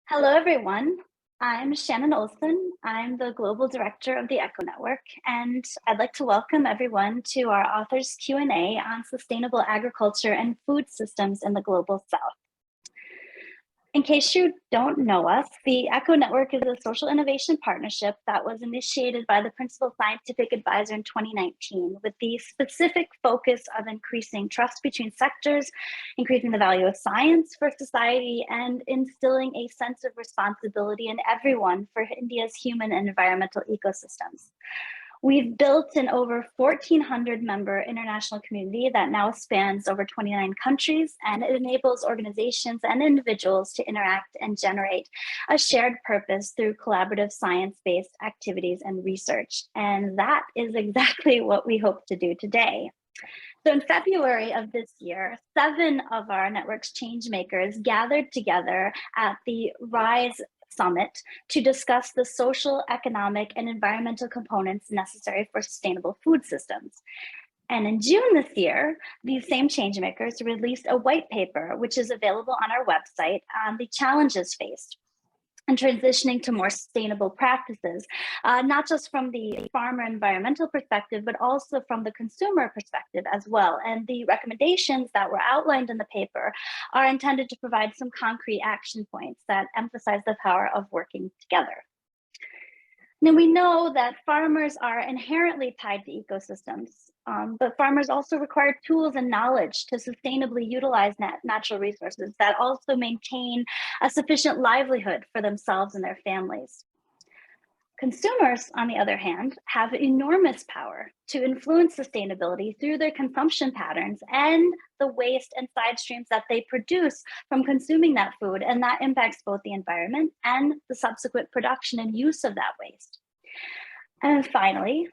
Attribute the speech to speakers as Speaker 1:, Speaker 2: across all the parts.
Speaker 1: Hello, everyone. I'm Shannon Olson. I'm the Global Director of the ECHO Network, and I'd like to welcome everyone to our authors Q&A on sustainable agriculture and food systems in the Global South. In case you don't know us, the ECHO Network is a social innovation partnership that was initiated by the Principal Scientific Advisor in 2019 with the specific focus of increasing trust between sectors, increasing the value of science for society, and instilling a sense of responsibility in everyone for India's human and environmental ecosystems. We've built an over 1,400 member international community that now spans over 29 countries, and it enables organizations and individuals to interact and generate a shared purpose through collaborative science-based activities and research. And that is exactly what we hope to do today. So in February of this year, 7 of our network's change makers gathered together at the RISE Summit to discuss the social, economic, and environmental components necessary for sustainable food systems. And in June this year, these same changemakers released a white paper, which is available on our website, on the challenges faced and transitioning to more sustainable practices, not just from the farmer environmental perspective, but also from the consumer perspective as well. And the recommendations that were outlined in the paper are intended to provide some concrete action points that emphasize the power of working together. Now, we know that farmers are inherently tied to ecosystems, but farmers also require tools and knowledge to sustainably utilize natural resources that also maintain a sufficient livelihood for themselves and their families. Consumers, on the other hand, have enormous power to influence sustainability through their consumption patterns and the waste and side streams that they produce from consuming that food, and that impacts both the environment and the subsequent production and use of that waste. And finally,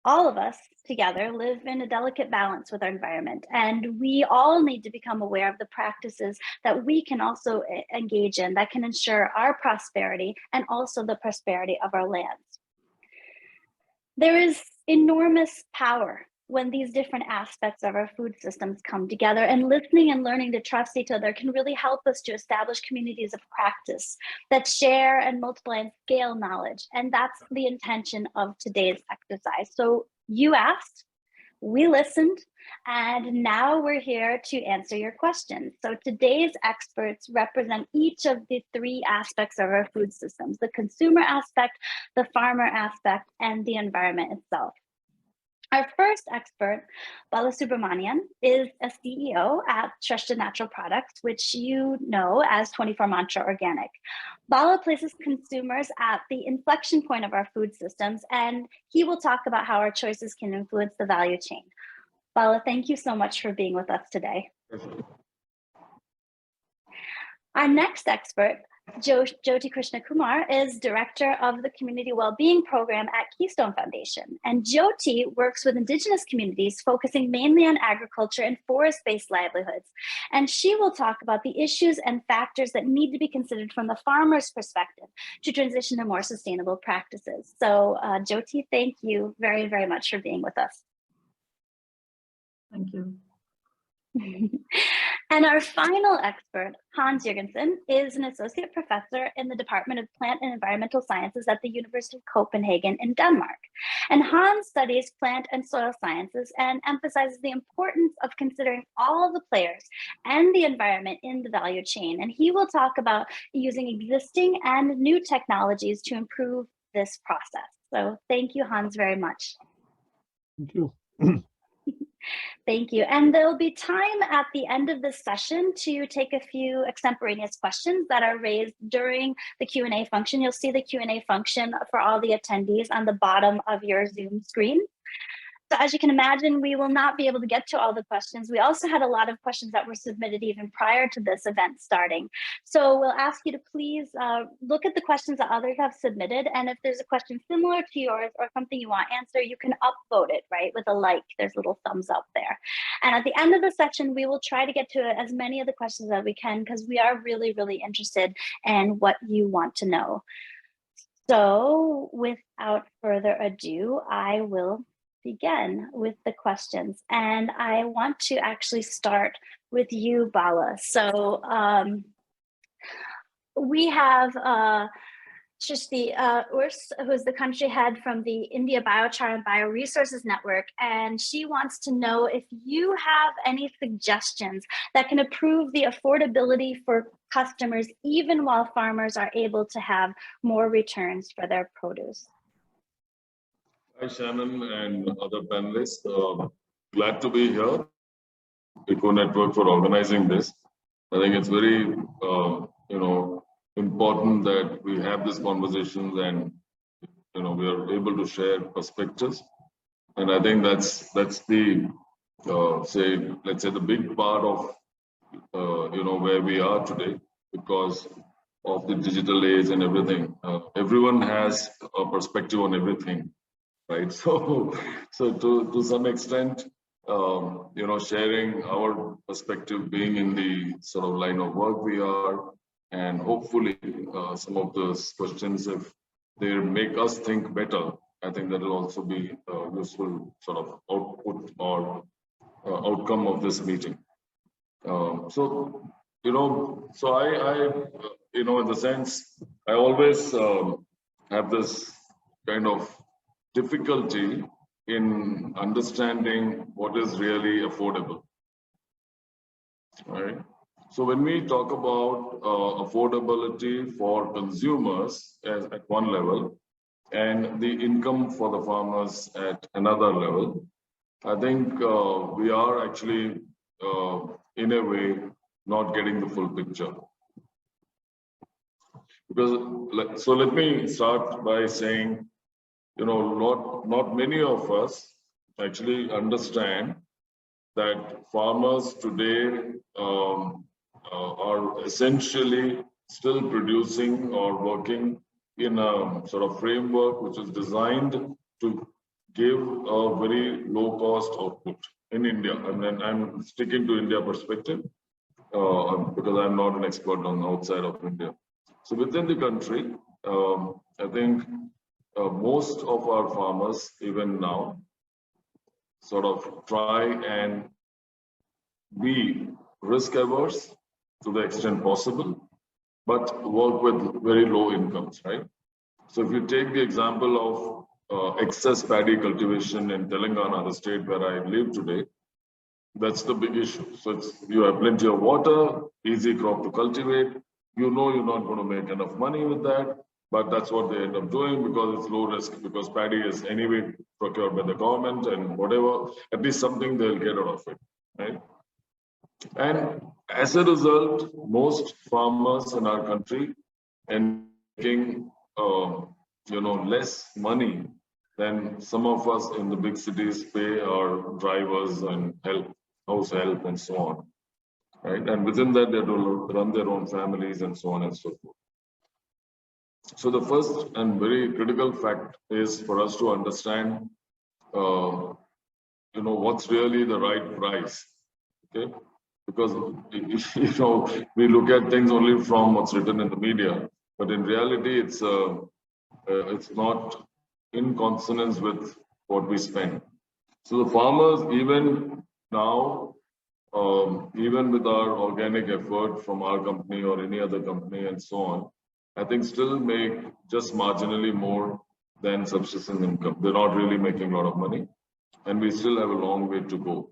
Speaker 1: all of us together live in a delicate balance with our environment, and we all need to become aware of the practices that we can also engage in that can ensure our prosperity and also the prosperity of our lands. There is enormous power when these different aspects of our food systems come together, and listening and learning to trust each other can really help us to establish communities of practice that share and multiply and scale knowledge. And that's the intention of today's exercise. So you asked, we listened, and now we're here to answer your questions. So today's experts represent each of the 3 aspects of our food systems: the consumer aspect, the farmer aspect, and the environment itself. Our first expert, Bala Subramanian, is a CEO at Shrestha Natural Products, which you know as 24 Mantra Organic. Bala places consumers at the inflection point of our food systems, and he will talk about how our choices can influence the value chain. Bala, thank you so much for being with us today. Our next expert, Jyoti Krishna Kumar, is Director of the Community Wellbeing Program at Keystone Foundation. And Jyoti works with Indigenous communities, focusing mainly on agriculture and forest-based livelihoods. And she will talk about the issues and factors that need to be considered from the farmer's perspective to transition to more sustainable practices. So Jyoti, thank you very, very much for being with us.
Speaker 2: Thank you.
Speaker 1: And our final expert, Hans Jurgensen, is an associate professor in the Department of Plant and Environmental Sciences at the University of Copenhagen in Denmark. And Hans studies plant and soil sciences and emphasizes the importance of considering all the players and the environment in the value chain. And he will talk about using existing and new technologies to improve this process. So thank you, Hans, very much.
Speaker 3: Thank you.
Speaker 1: Thank you. And there'll be time at the end of this session to take a few extemporaneous questions that are raised during the Q&A function. You'll see the Q&A function for all the attendees on the bottom of your Zoom screen. So as you can imagine, we will not be able to get to all the questions. We also had a lot of questions that were submitted even prior to this event starting. So we'll ask you to please look at the questions that others have submitted. And if there's a question similar to yours or something you want answered, you can upvote it, right, with a like. There's a little thumbs up there. And at the end of the session, we will try to get to as many of the questions as we can, because we are really, really interested in what you want to know. So without further ado, I will begin with the questions. And I want to actually start with you, Bala. So we have Shrishti Urs, who's the country head from the India Biochar and Bioresources Network, and she wants to know if you have any suggestions that can improve the affordability for customers, even while farmers are able to have more returns for their produce.
Speaker 2: Hi, Shannon and other panelists. Glad to be here. Eco Network for organizing this. I think it's very, important that we have these conversations and we are able to share perspectives. And I think that's the let's say the big part of where we are today, because of the digital age and everything. Everyone has a perspective on everything, right? So to some extent, sharing our perspective, being in the sort of line of work we are, and hopefully some of those questions, if they make us think better, I think that will also be a useful sort of output or outcome of this meeting. So I in the sense, I always have this kind of difficulty in understanding what is really affordable, right? So when we talk about affordability for consumers at one level and the income for the farmers at another level, I think we are actually in a way not getting the full picture. Because so let me start by saying, not many of us actually understand that farmers today are essentially still producing or working in a sort of framework which is designed to give a very low cost output in India. And then I'm sticking to India perspective because I'm not an expert on outside of India. So within the country, I think most of our farmers, even now, sort of try and be risk averse to the extent possible, but work with very low incomes, right? So if you take the example of excess paddy cultivation in Telangana, the state where I live today, that's the big issue. So you have plenty of water, easy crop to cultivate. You're not going to make enough money with that, but that's what they end up doing because it's low risk, because paddy is anyway procured by the government and whatever, at least something they'll get out of it, right? And as a result, most farmers in our country are making less money than some of us in the big cities pay our drivers and house help and so on, right? And within that, they have to run their own families and so on and so forth. So the first and very critical fact is for us to understand, what's really the right price, okay? Because we look at things only from what's written in the media, but in reality, it's not in consonance with what we spend. So the farmers, even now, even with our organic effort from our company or any other company and so on, I think still make just marginally more than subsistence income. They're not really making a lot of money, and we still have a long way to go.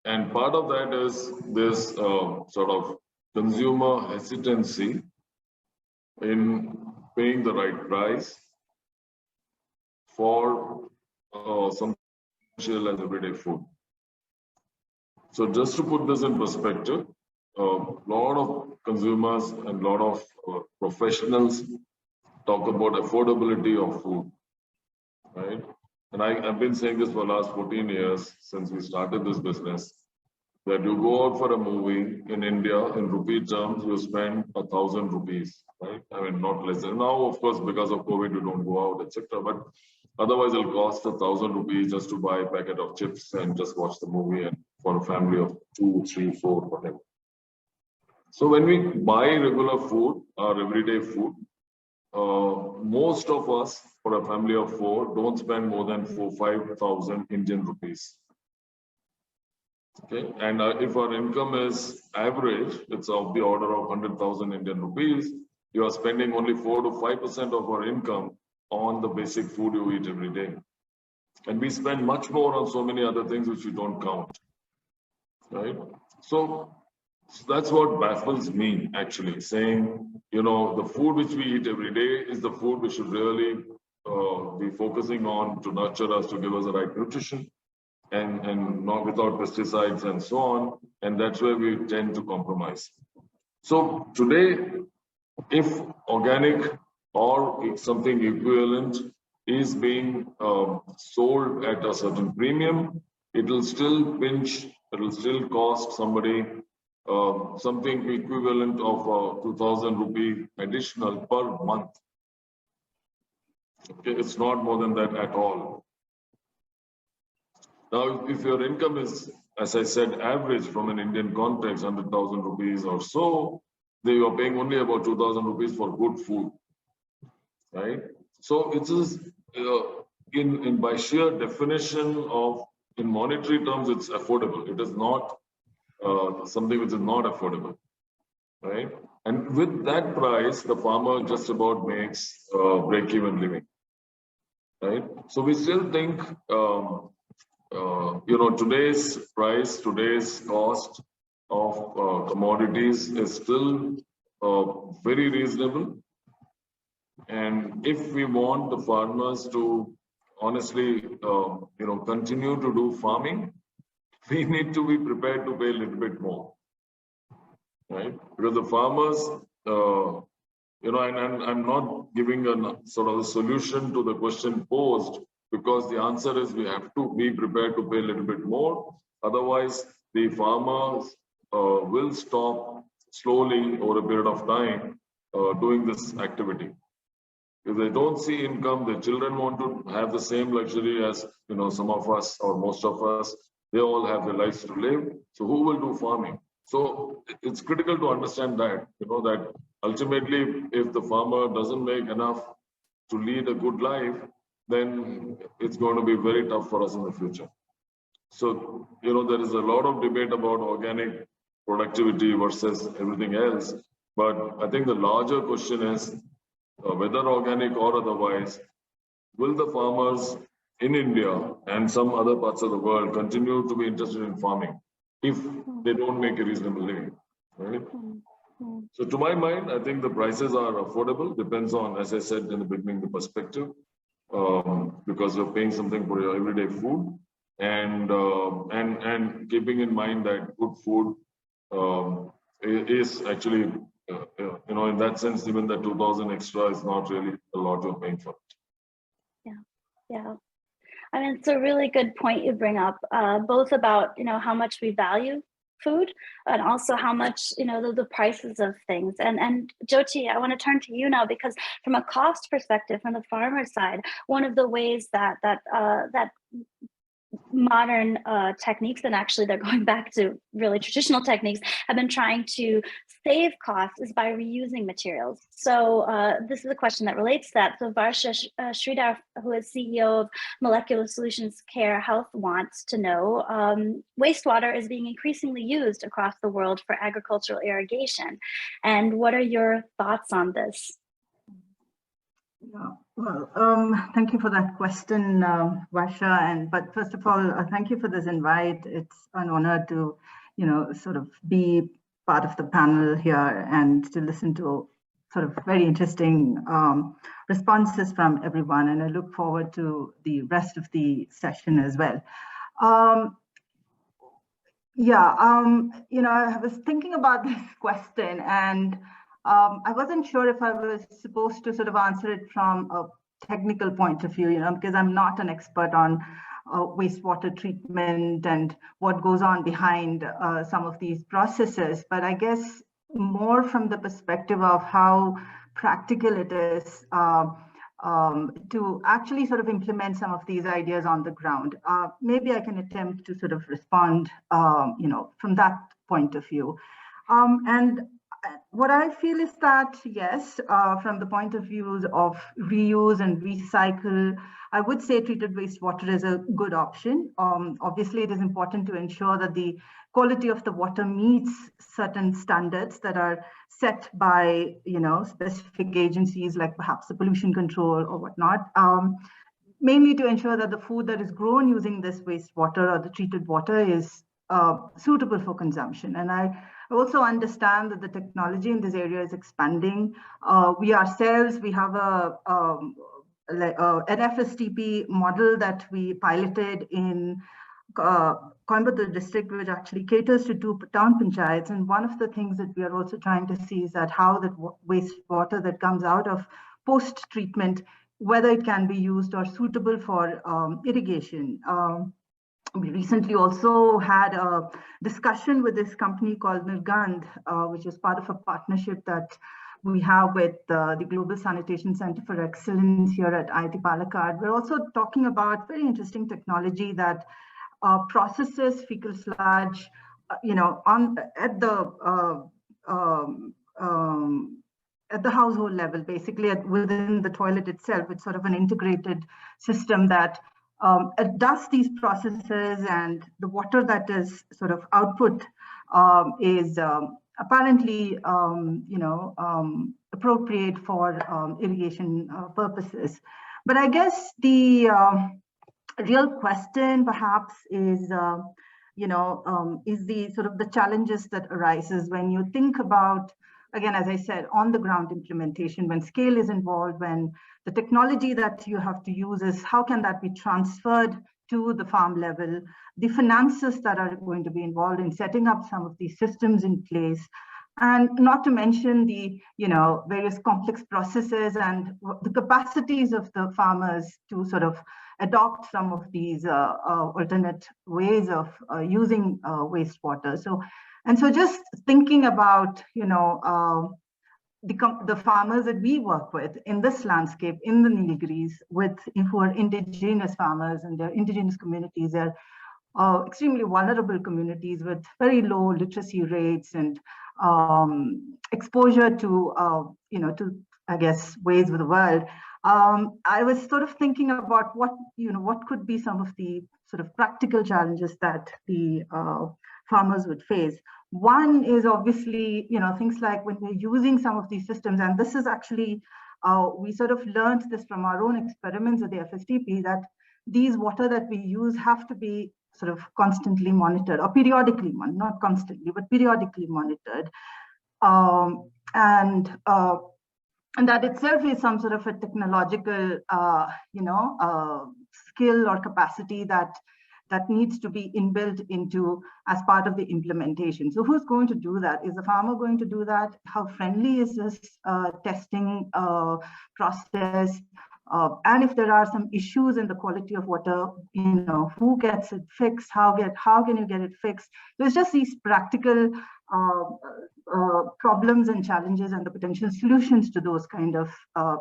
Speaker 2: And part of that is this sort of consumer hesitancy in paying the right price for some essential and everyday food. So just to put this in perspective, a lot of consumers and a lot of professionals talk about affordability of food, right? And I've been saying this for the last 14 years since we started this business, that you go out for a movie in India, in rupee terms, you spend 1,000 rupees, right? I mean, not less than. Now, of course, because of COVID, you don't go out, etc. But otherwise, it'll cost 1,000 rupees just to buy a packet of chips and just watch the movie, and for a family of 2, 3, 4, whatever. So when we buy regular food, our everyday food, most of us, for a family of 4, don't spend more than 4,000-5,000 Indian rupees. Okay, and if our income is average, it's of the order of 100,000 Indian rupees, you are spending only 4 to 5% of our income on the basic food you eat every day. And we spend much more on so many other things which we don't count, right? So that's what baffles me, actually, saying, the food which we eat every day is the food we should really be focusing on to nurture us, to give us the right nutrition, and not without pesticides and so on. And that's where we tend to compromise. So today, if organic or something equivalent is being sold at a certain premium, it will still cost somebody something equivalent of 2,000 rupee additional per month. Okay, it's not more than that at all. Now, if your income is, as I said, average from an Indian context, 100,000 rupees or so, then you are paying only about 2,000 rupees for good food, right? So it is in by sheer definition of, in monetary terms, it's affordable. It is not something which is not affordable, right? And with that price, the farmer just about makes break-even living, right? So we still think, today's price, today's cost of commodities is still very reasonable. And if we want the farmers to honestly, continue to do farming, we need to be prepared to pay a little bit more, right? Because the farmers, and I'm not giving a sort of a solution to the question posed, because the answer is we have to be prepared to pay a little bit more. Otherwise, the farmers will stop slowly over a period of time doing this activity. If they don't see income, their children want to have the same luxury as some of us or most of us. They all have their lives to live. So who will do farming? So it's critical to understand that, that ultimately, if the farmer doesn't make enough to lead a good life, then it's going to be very tough for us in the future. So, there is a lot of debate about organic productivity versus everything else. But I think the larger question is, whether organic or otherwise, will the farmers in India and some other parts of the world continue to be interested in farming if they don't make a reasonable living, right? So to my mind, I think the prices are affordable, depends on, as I said in the beginning, the perspective, because you're paying something for your everyday food, and keeping in mind that good food is actually, in that sense, even the 2,000 extra is not really a lot you're paying for.
Speaker 1: Yeah. I mean, it's a really good point you bring up, both about, how much we value food and also how much, the prices of things. And Jyoti, I want to turn to you now, because from a cost perspective, from the farmer side, one of the ways that modern techniques, and actually they're going back to really traditional techniques, have been trying to save costs is by reusing materials. So this is a question that relates to that. So Varsha Sridhar, who is CEO of Molecular Solutions Care Health, wants to know, wastewater is being increasingly used across the world for agricultural irrigation. And what are your thoughts on this?
Speaker 3: Yeah, well, thank you for that question, Varsha. But first of all, thank you for this invite. It's an honor to, sort of be part of the panel here and to listen to sort of very interesting responses from everyone. And I look forward to the rest of the session as well. I was thinking about this question, and I wasn't sure if I was supposed to sort of answer it from a technical point of view, because I'm not an expert on wastewater treatment and what goes on behind some of these processes. But I guess more from the perspective of how practical it is to actually sort of implement some of these ideas on the ground. Maybe I can attempt to sort of respond, from that point of view. And what I feel is that, yes, from the point of view of reuse and recycle, I would say treated wastewater is a good option. Obviously, it is important to ensure that the quality of the water meets certain standards that are set by, specific agencies like perhaps the pollution control or whatnot. Mainly to ensure that the food that is grown using this wastewater or the treated water is suitable for consumption. And I also understand that the technology in this area is expanding. We ourselves, we have an FSTP model that we piloted in Coimbatore district, which actually caters to 2 town panchayats. And one of the things that we are also trying to see is that how that wastewater that comes out of post-treatment, whether it can be used or suitable for irrigation. We recently also had a discussion with this company called Nirgandh, which is part of a partnership that we have with the Global Sanitation Center for Excellence here at IIT Palakkad. We're also talking about very interesting technology that processes fecal sludge, at the household level, basically within the toilet itself. It's sort of an integrated system that does these processes, and the water that is sort of output is apparently, appropriate for irrigation purposes. But I guess the real question perhaps is, is the sort of the challenges that arises when you think about, again, as I said, on the ground implementation, when scale is involved, when the technology that you have to use is how can that be transferred to the farm level, the finances that are going to be involved in setting up some of these systems in place, and not to mention the various complex processes and the capacities of the farmers to sort of adopt some of these alternate ways of using wastewater. So just thinking about, the farmers that we work with in this landscape, in the Nilgiris, who are indigenous farmers, and they're indigenous communities, they're extremely vulnerable communities with very low literacy rates and exposure to, I guess, ways of the world. I was sort of thinking about what could be some of the sort of practical challenges that the farmers would face. One is obviously, things like when we're using some of these systems, and this is actually, we sort of learned this from our own experiments with the FSTP, that these water that we use have to be sort of constantly monitored, or periodically, not constantly, but periodically monitored. And that itself is some sort of a technological, skill or capacity that needs to be inbuilt into as part of the implementation. So who's going to do that? Is the farmer going to do that? How friendly is this testing process? And if there are some issues in the quality of water, who gets it fixed? How can you get it fixed? There's just these practical problems and challenges and the potential solutions to those kind of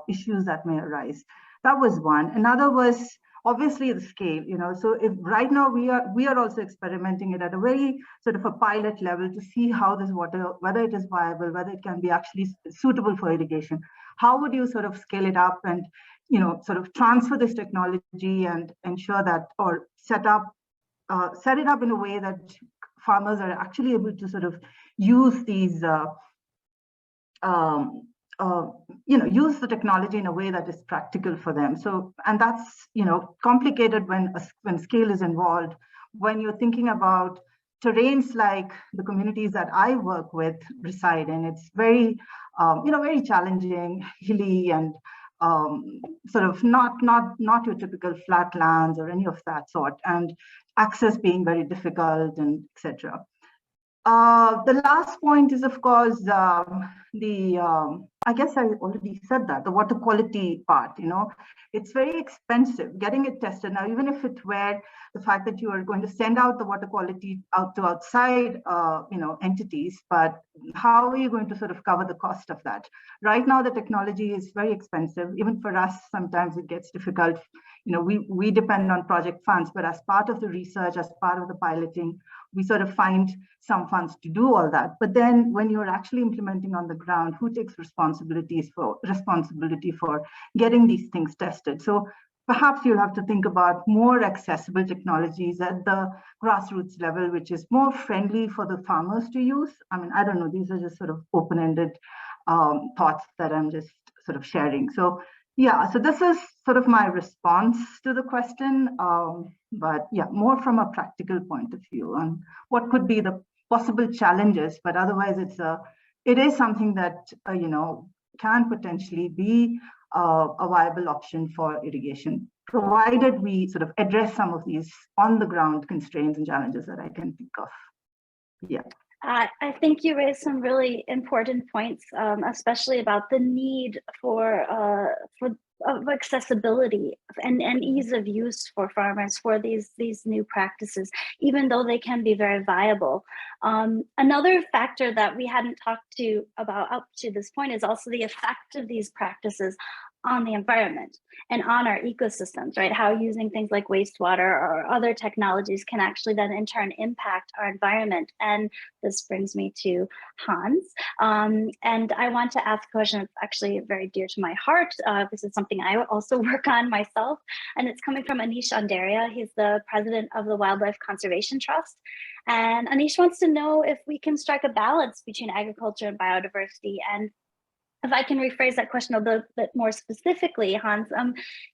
Speaker 3: issues that may arise. That was one. Another was obviously the scale. So if right now we are also experimenting it at a very sort of a pilot level to see how this water, whether it is viable, whether it can be actually suitable for irrigation. How would you sort of scale it up and sort of transfer this technology and ensure that, or set it up in a way that farmers are actually able to sort of use these, use the technology in a way that is practical for them. So, and that's, complicated when scale is involved. When you're thinking about terrains like the communities that I work with reside in, it's very, very challenging, hilly, and sort of not your typical flatlands or any of that sort, and access being very difficult, and etc. The last point is, of course, I guess I already said that, the water quality part, it's very expensive getting it tested. Now, even if it were the fact that you are going to send out the water quality out to outside, entities, but how are you going to sort of cover the cost of that? Right now, the technology is very expensive. Even for us, sometimes it gets difficult. We depend on project funds, but as part of the research, as part of the piloting, we sort of find some funds to do all that. But then when you're actually implementing on the ground, who takes responsibility for getting these things tested? So perhaps you'll have to think about more accessible technologies at the grassroots level, which is more friendly for the farmers to use. I mean, I don't know, these are just sort of open-ended thoughts that I'm just sort of sharing. So yeah, so this is sort of my response to the question, but yeah, more from a practical point of view on what could be the possible challenges, but otherwise it is something that, can potentially be a viable option for irrigation, provided we sort of address some of these on the ground constraints and challenges that I can think of. Yeah.
Speaker 1: I think you raised some really important points, especially about the need for accessibility and ease of use for farmers for these new practices, even though they can be very viable. Another factor that we hadn't talked about up to this point is also the effect of these practices on the environment and on our ecosystems, right? How using things like wastewater or other technologies can actually then in turn impact our environment. And this brings me to Hans. And I want to ask a question that's actually very dear to my heart. This is something I also work on myself, and it's coming from Anish Andaria. He's the president of the Wildlife Conservation Trust. And Anish wants to know if we can strike a balance between agriculture and biodiversity. And if I can rephrase that question a little bit more specifically, Hans,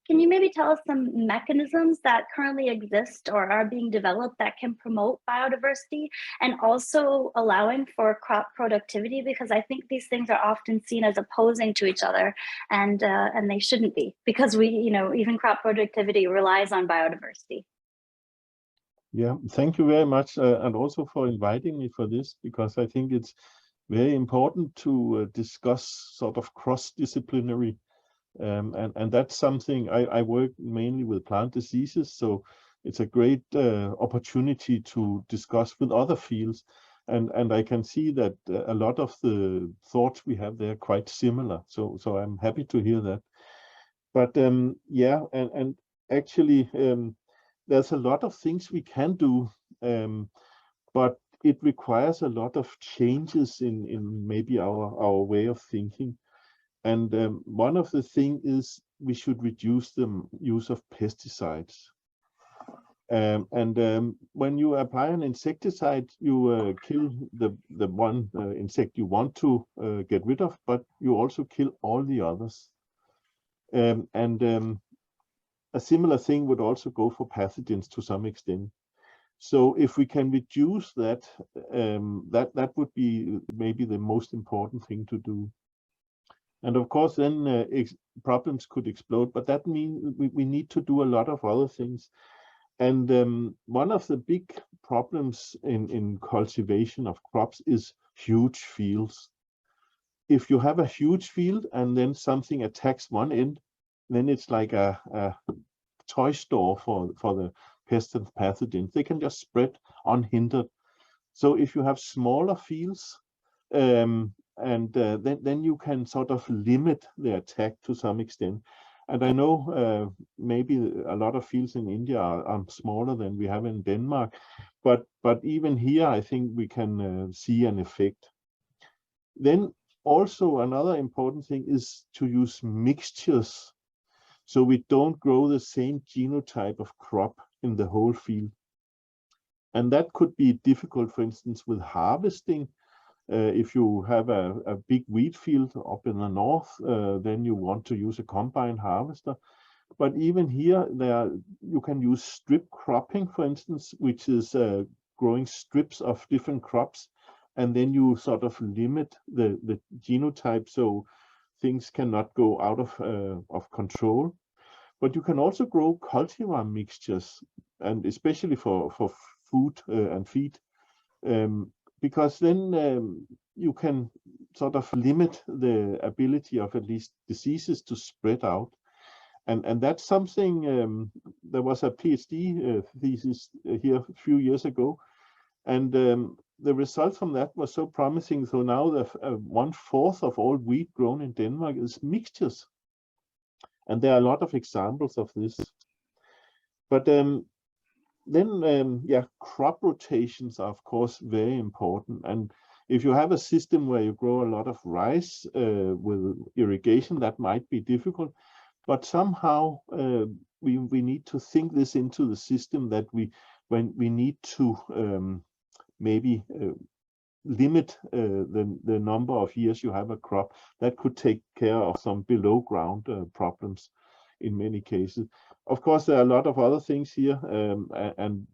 Speaker 1: can you maybe tell us some mechanisms that currently exist or are being developed that can promote biodiversity and also allowing for crop productivity? Because I think these things are often seen as opposing to each other, and they shouldn't be, because even crop productivity relies on biodiversity.
Speaker 4: Yeah, thank you very much, and also for inviting me for this, because I think it's very important to discuss sort of cross-disciplinary, and that's something I work mainly with plant diseases, so it's a great opportunity to discuss with other fields, and I can see that a lot of the thoughts we have there are quite similar, so I'm happy to hear that. But yeah, and actually there's a lot of things we can do, but it requires a lot of changes in maybe our way of thinking. And one of the things is we should reduce the use of pesticides. When you apply an insecticide, you kill the one insect you want to get rid of, but you also kill all the others. A similar thing would also go for pathogens to some extent. So if we can reduce that, that would be maybe the most important thing to do. And of course, then problems could explode, but that means we need to do a lot of other things. And one of the big problems in cultivation of crops is huge fields. If you have a huge field and then something attacks one end, then it's like a toy store for the pests and pathogens. They can just spread unhindered. So if you have smaller fields, then you can sort of limit the attack to some extent. And I know maybe a lot of fields in India are smaller than we have in Denmark, but even here I think we can see an effect. Then also another important thing is to use mixtures, so we don't grow the same genotype of crop in the whole field. And that could be difficult, for instance, with harvesting. If you have a big wheat field up in the north, then you want to use a combine harvester. But even here, you can use strip cropping, for instance, which is growing strips of different crops. And then you sort of limit the genotype so things cannot go out of control. But you can also grow cultivar mixtures, and especially for food and feed, because then you can sort of limit the ability of at least diseases to spread out. And that's something, there was a PhD thesis here a few years ago, and the result from that was so promising. So now 1/4 of all wheat grown in Denmark is mixtures. And there are a lot of examples of this. But yeah, crop rotations are of course very important. And if you have a system where you grow a lot of rice with irrigation, that might be difficult. But somehow we need to think this into the system, that when we need to maybe limit the number of years you have a crop, that could take care of some below ground problems in many cases. Of course, there are a lot of other things here, and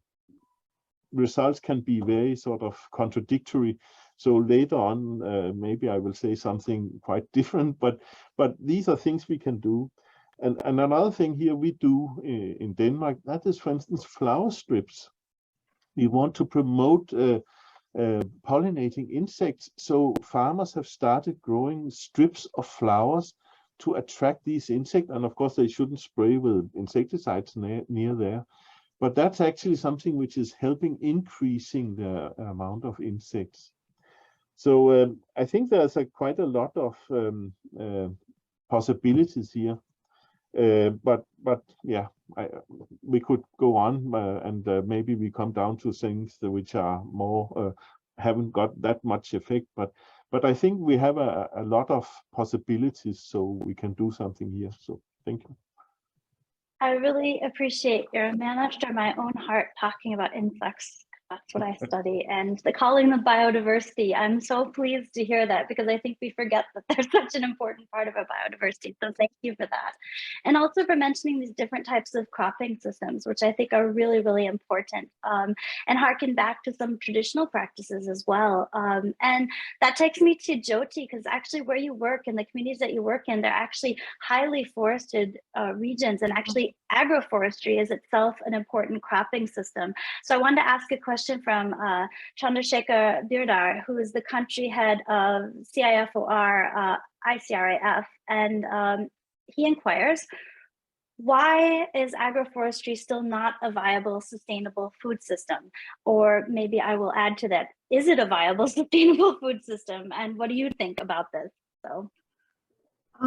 Speaker 4: results can be very sort of contradictory. So later on, maybe I will say something quite different, but these are things we can do. And another thing here we do in Denmark, that is, for instance, flower strips. We want to promote pollinating insects. So farmers have started growing strips of flowers to attract these insects. And of course, they shouldn't spray with insecticides near there. But that's actually something which is helping increasing the amount of insects. So I think there's quite a lot of possibilities here. But yeah, we could go on and maybe we come down to things which are more haven't got that much effect. But I think we have a lot of possibilities, so we can do something here. So thank you.
Speaker 1: I really appreciate your man after my own heart talking about insects. That's what I study, and calling them biodiversity. I'm so pleased to hear that, because I think we forget that they're such an important part of our biodiversity. So thank you for that. And also for mentioning these different types of cropping systems, which I think are really, really important, and harken back to some traditional practices as well. And that takes me to Jyoti, because actually where you work and the communities that you work in, they're actually highly forested regions, and actually agroforestry is itself an important cropping system. So I wanted to ask a question from Chandrasekhar Birdar, who is the country head of CIFOR ICRAF, and he inquires, why is agroforestry still not a viable, sustainable food system? Or maybe I will add to that, is it a viable, sustainable food system? And what do you think about this? So.
Speaker 3: I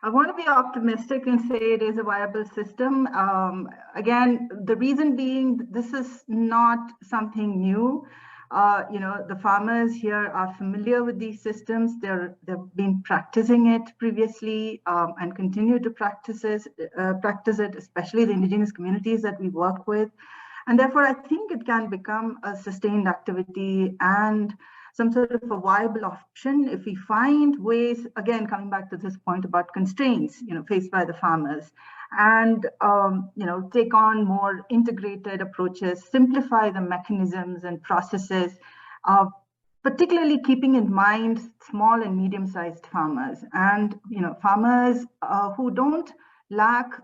Speaker 3: want to be optimistic and say it is a viable system. Again, the reason being, this is not something new. The farmers here are familiar with these systems. They've been practicing it previously and continue to practice it, especially the indigenous communities that we work with. And therefore, I think it can become a sustained activity and some sort of a viable option if we find ways, again, coming back to this point about constraints, faced by the farmers, and, take on more integrated approaches, simplify the mechanisms and processes, particularly keeping in mind small and medium-sized farmers, and, farmers who don't lack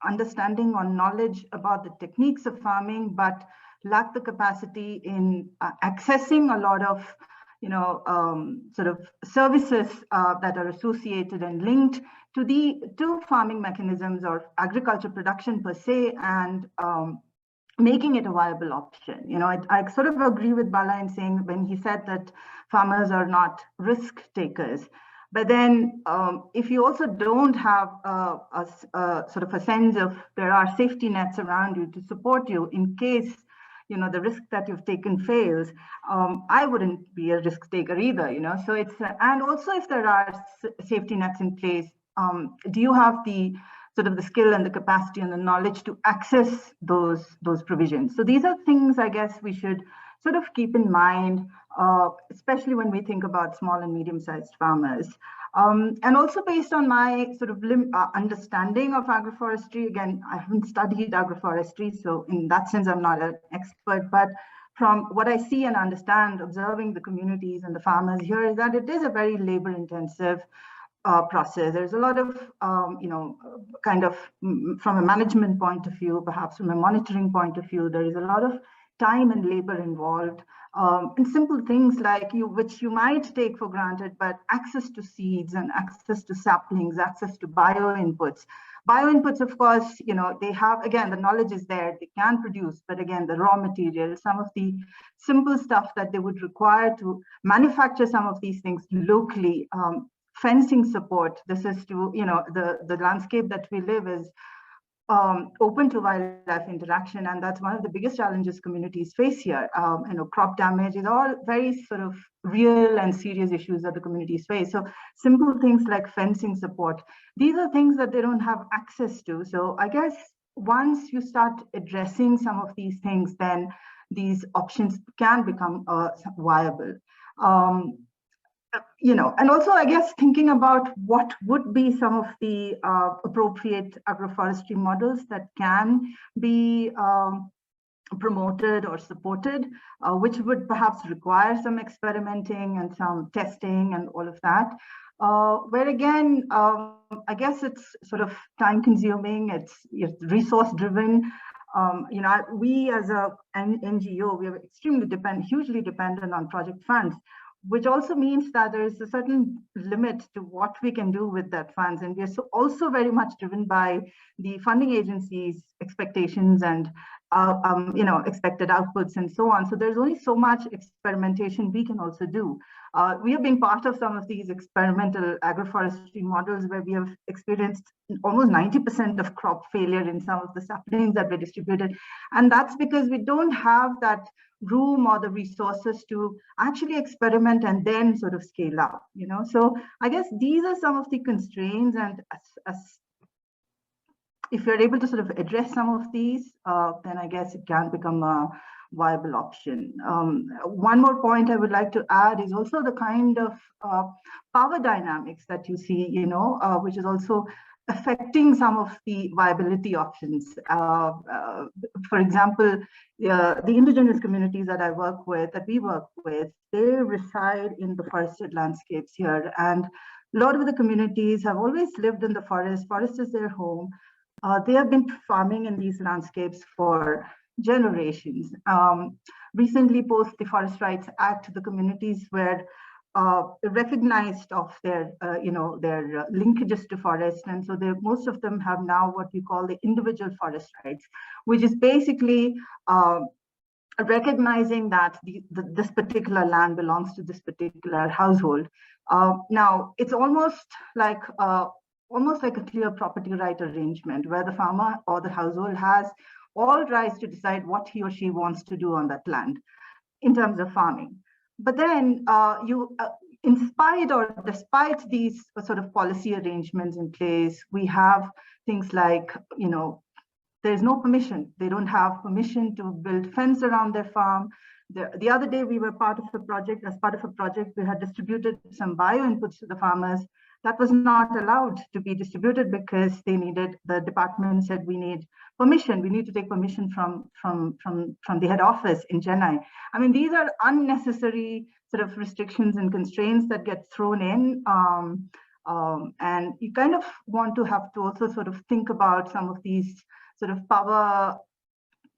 Speaker 3: understanding or knowledge about the techniques of farming, but lack the capacity in accessing a lot of, sort of services that are associated and linked to farming mechanisms or agriculture production per se, and making it a viable option. I sort of agree with Bala in saying, when he said that farmers are not risk takers. But then if you also don't have a sort of a sense of there are safety nets around you to support you in case the risk that you've taken fails, I wouldn't be a risk taker either, So it's, and also if there are safety nets in place, do you have the sort of the skill and the capacity and the knowledge to access those provisions? So these are things I guess we should sort of keep in mind, especially when we think about small and medium-sized farmers. And also based on my sort of understanding of agroforestry, again, I haven't studied agroforestry, so in that sense, I'm not an expert, but from what I see and understand, observing the communities and the farmers here, is that it is a very labor-intensive process. There's a lot of, kind of from a management point of view, perhaps from a monitoring point of view, there is a lot of time and labor involved. And simple things like which you might take for granted, but access to seeds and access to saplings, access to bioinputs. Bioinputs, of course, they have, again, the knowledge is there, they can produce, but again, the raw material, some of the simple stuff that they would require to manufacture some of these things locally, fencing support. This is to, the landscape that we live is open to wildlife interaction, and that's one of the biggest challenges communities face here. Crop damage is all very sort of real and serious issues that the communities face. So simple things like fencing support, these are things that they don't have access to. So I guess once you start addressing some of these things, then these options can become viable. And also, I guess, thinking about what would be some of the appropriate agroforestry models that can be promoted or supported, which would perhaps require some experimenting and some testing and all of that. Where again, I guess it's sort of time consuming, it's resource driven. We as an NGO, we are extremely hugely dependent on project funds, which also means that there is a certain limit to what we can do with that funds. And we're also very much driven by the funding agencies' expectations and expected outputs and so on. So there's only so much experimentation we can also do. We have been part of some of these experimental agroforestry models where we have experienced almost 90% of crop failure in some of the saplings that were distributed. And that's because we don't have that room or the resources to actually experiment and then sort of scale up, So I guess these are some of the constraints, and if you're able to sort of address some of these, then I guess it can become a viable option. One more point I would like to add is also the kind of power dynamics that you see, which is also affecting some of the viability options. For example, the indigenous communities that we work with, they reside in the forested landscapes here. And a lot of the communities have always lived in the forest. Forest is their home. They have been farming in these landscapes for generations. Recently, post the Forest Rights Act, the communities were recognized of their linkages to forest, and so most of them have now what we call the individual forest rights, which is basically recognizing that this particular land belongs to this particular household. Now, it's almost like a clear property right arrangement where the farmer or the household has all rights to decide what he or she wants to do on that land in terms of farming. But then in spite or despite these sort of policy arrangements in place, we have things like, there's no permission. They don't have permission to build fence around their farm. The other day we were part of a project. As part of a project, we had distributed some bio inputs to the farmers. That was not allowed to be distributed because the department said we need permission. We need to take permission from the head office in Chennai. I mean, these are unnecessary sort of restrictions and constraints that get thrown in. And you kind of want to have to also sort of think about some of these sort of power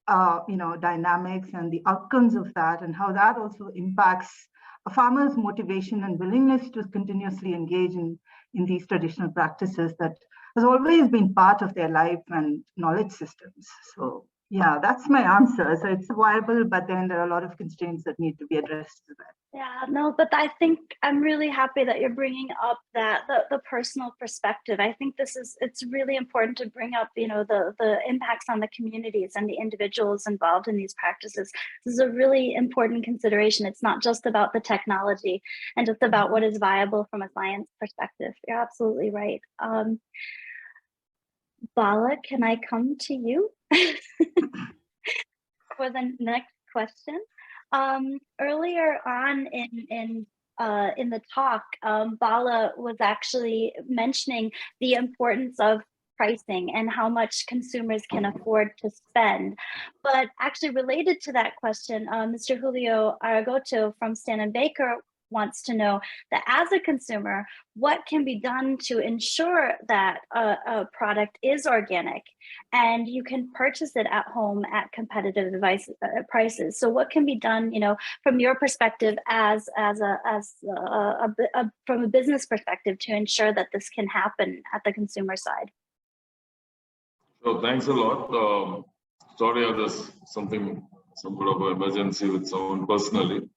Speaker 3: dynamics and the outcomes of that, and how that also impacts a farmer's motivation and willingness to continuously engage in these traditional practices that has always been part of their life and knowledge systems. So yeah, that's my answer. So it's viable, but then there are a lot of constraints that need to be addressed to that.
Speaker 1: Yeah, no, but I think I'm really happy that you're bringing up the personal perspective. I think it's really important to bring up, the impacts on the communities and the individuals involved in these practices. This is a really important consideration. It's not just about the technology and just about what is viable from a science perspective. You're absolutely right. Bala, can I come to you for the next question? Earlier on in the talk, Bala was actually mentioning the importance of pricing and how much consumers can afford to spend. But actually related to that question, Mr. Julio Aragoto from Stan & Baker wants to know that as a consumer, what can be done to ensure that a product is organic and you can purchase it at home at competitive prices? So what can be done, from your perspective from a business perspective to ensure that this can happen at the consumer side?
Speaker 2: So thanks a lot. Sorry, there's some bit of an emergency with someone personally.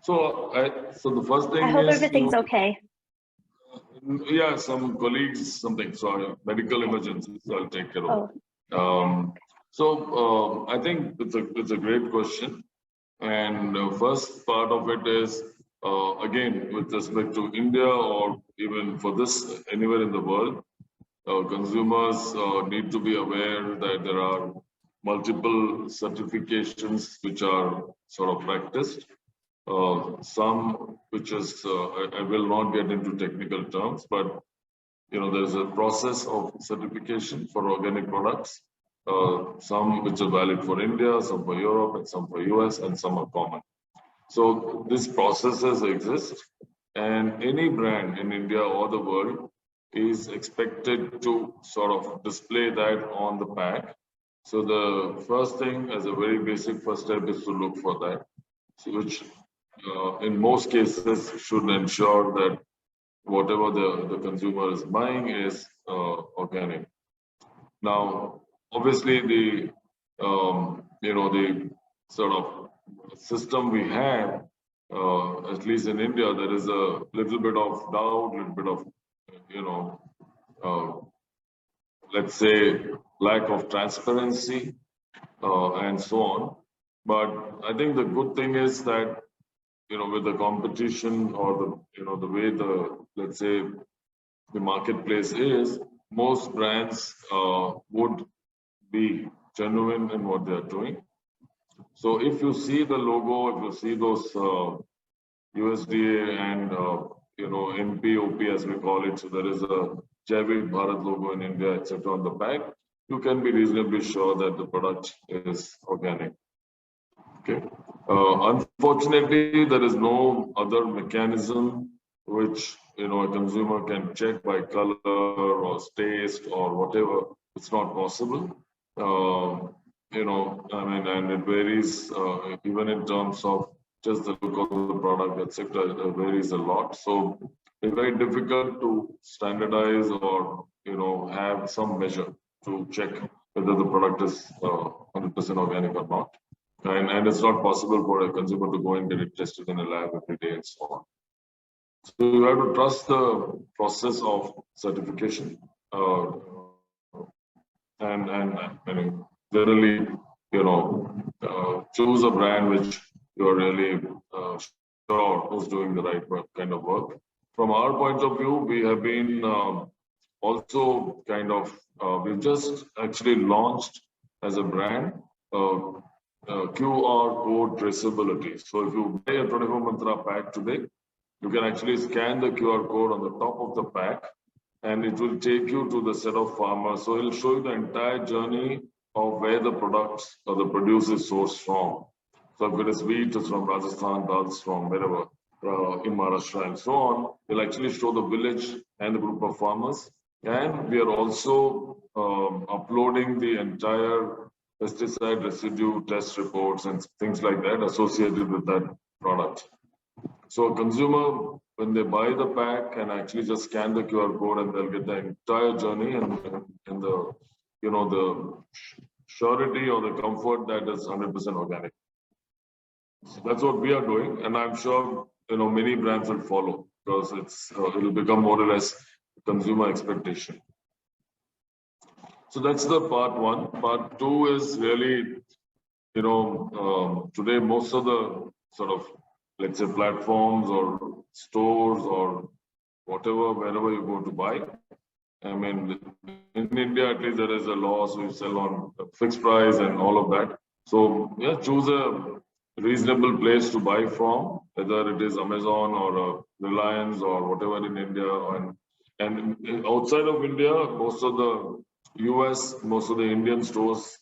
Speaker 2: So the first thing
Speaker 1: I hope everything's okay.
Speaker 2: Yeah, some colleagues, sorry, medical emergencies, I'll take care of it. I think it's a great question. And the first part of it is, again, with respect to India or even for this anywhere in the world, consumers need to be aware that there are multiple certifications which are sort of practiced. Some which is, I will not get into technical terms, but there's a process of certification for organic products. Some which are valid for India, some for Europe, and some for US, and some are common. So these processes exist, and any brand in India or the world is expected to sort of display that on the pack. So the first thing, as a very basic first step, is to look for that, which in most cases should ensure that whatever the consumer is buying is organic. Now, obviously, the the sort of system we have, at least in India, there is a little bit of doubt, little bit of let's say lack of transparency and so on. But I think the good thing is that with the competition or the way let's say the marketplace is, most brands would be genuine in what they are doing. So if you see the logo, if you see those USDA and NPOP as we call it, so there is a Jaivik Bharat logo in India, etc. on the back, you can be reasonably sure that the product is organic. Okay. Unfortunately, there is no other mechanism which a consumer can check by color or taste or whatever. It's not possible. And it varies even in terms of just the look of the product, etc. It varies a lot. So it's very difficult to standardize or have some measure to check whether the product is 100% organic or not. And it's not possible for a consumer to go and get it tested in a lab every day and so on. So you have to trust the process of certification, and generally, choose a brand which you are really sure who's doing the right kind of work. From our point of view, we have been also kind of we've just actually launched as a brand QR code traceability. So if you buy a 24 Mantra pack today, you can actually scan the QR code on the top of the pack, and it will take you to the set of farmers. So it'll show you the entire journey of where the products or the produce is sourced from. So if it is wheat, it's from Rajasthan, dals from wherever, in Maharashtra and so on. It'll actually show the village and the group of farmers. And we are also uploading the entire pesticide residue test reports and things like that associated with that product. So a consumer, when they buy the pack, can actually just scan the QR code and they'll get the entire journey and the the surety or the comfort that is 100% organic. So that's what we are doing, and I'm sure many brands will follow because it'll become more or less consumer expectation. So that's the part one. Part two is really, today most of the sort of, let's say, platforms or stores or whatever, wherever you go to buy. I mean, in India, at least there is a law, so you sell on a fixed price and all of that. So yeah, choose a reasonable place to buy from, whether it is Amazon or Reliance or whatever in India. And outside of India, most of the US, most of the Indian stores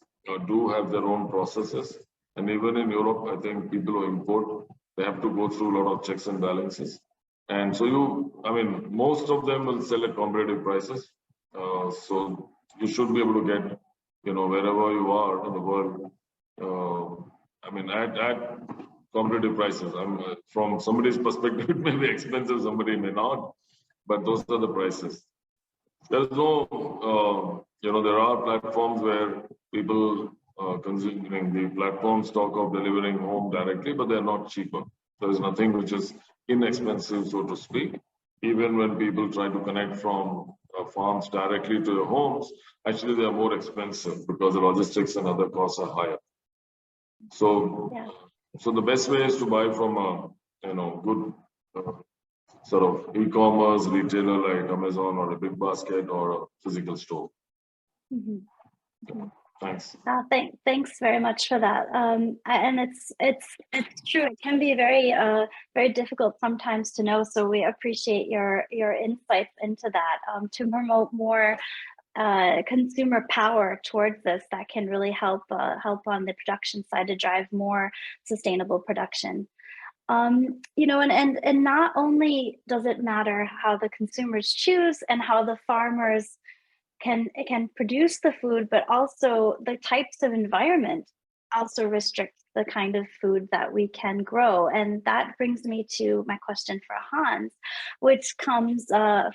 Speaker 2: do have their own processes. And even in Europe, I think people who import, they have to go through a lot of checks and balances. And so most of them will sell at competitive prices. So you should be able to get, wherever you are in the world, at competitive prices. From somebody's perspective, it may be expensive, somebody may not, but those are the prices. There's no, there are platforms where people consuming the platforms talk of delivering home directly, but they're not cheaper. There is nothing which is inexpensive, so to speak. even when people try to connect from farms directly to your homes, actually they are more expensive because the logistics and other costs are higher. So,
Speaker 1: Yeah.
Speaker 2: so the best way is to buy from a good sort of e-commerce retailer like Amazon or a Big Basket or a physical store.
Speaker 1: Mm-hmm. Mm-hmm.
Speaker 2: Thanks.
Speaker 1: Thanks very much for that. And it's true. It can be very difficult sometimes to know. So we appreciate your insights into that to promote more consumer power towards this that can really help on the production side to drive more sustainable production. And not only does it matter how the consumers choose and how the farmers can produce the food, but also the types of environment also restricts the kind of food that we can grow. And that brings me to my question for Hans, which comes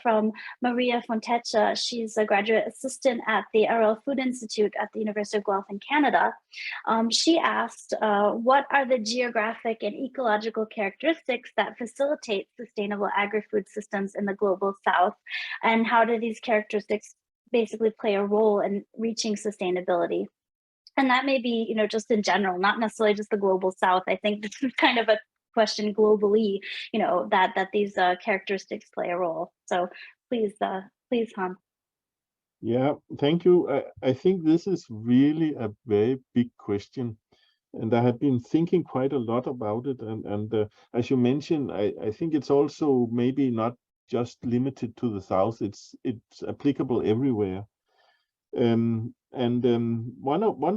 Speaker 1: from Maria Fontecha. She's a graduate assistant at the Arel Food Institute at the University of Guelph in Canada. She asked, what are the geographic and ecological characteristics that facilitate sustainable agri-food systems in the global South? And how do these characteristics basically play a role in reaching sustainability? And that may be, just in general, not necessarily just the global South. I think this is kind of a question globally, that these characteristics play a role. So please, Han.
Speaker 4: Yeah, thank you. I think this is really a very big question. And I have been thinking quite a lot about it. And as you mentioned, I think it's also maybe not just limited to the South. It's applicable everywhere. One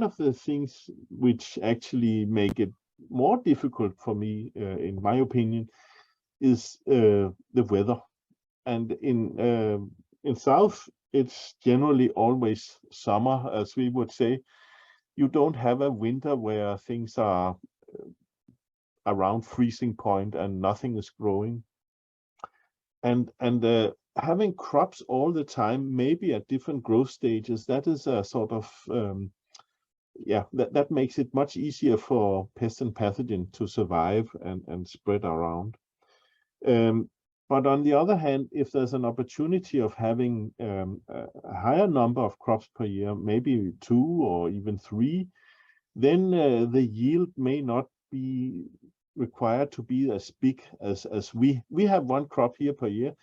Speaker 4: of the things which actually make it more difficult for me, in my opinion, is the weather. And in South, it's generally always summer, as we would say. You don't have a winter where things are around freezing point and nothing is growing. And having crops all the time, maybe at different growth stages, that is a sort of that makes it much easier for pests and pathogen to survive and spread around. But on the other hand, if there's an opportunity of having a higher number of crops per year, maybe 2 or even 3, then the yield may not be required to be as big as we have 1 crop here per year.